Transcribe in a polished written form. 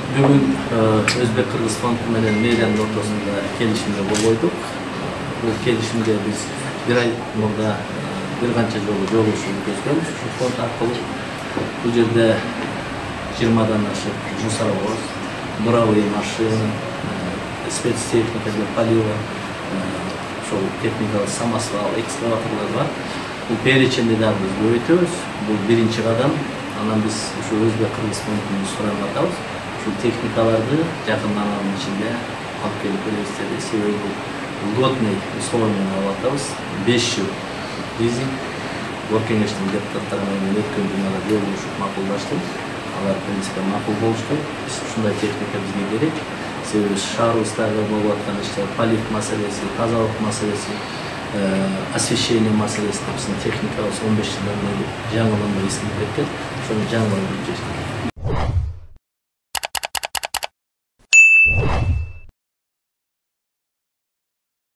Бүгін Өзбек-Кыргызстан менен мейданын ортосунда келишимге кол койдук. Бул келишимге биз бир ай мурда бир канча жолу жолугушууну көздөбүз. Ушул фонд аркылуу бул жерде 20дан ашык жұмсалабыз. Буровые машины, спецтехника для полива, ошол техникалык самосвал, экскаваторлор бар. Бул переченди дагы биз көбөйтөбүз. Бул биринчи кадам. Анан биз ушу Өзбек-Кыргызстандын сурап атабыз. Ушул техникаларды жакында анын ичинде алып келип беребиз деп, себеби бул льготный условияны алып атабыз. 5 жыл лизинг. Ор кеңештин депутаттары менен өткөн жумада жолугушуп макулдаштык. Алар в принципе макул болушту. Биз ушундай техника бизге керек. Себеби шаарыбыздагы болуп аткан иштер, полив маселеси, тазалык маселеси, освещение маселеси биздин техникабыз 15 жылдан бери жаңыланбай эскирип кеткен. Ошону жаңыландырып чечтик.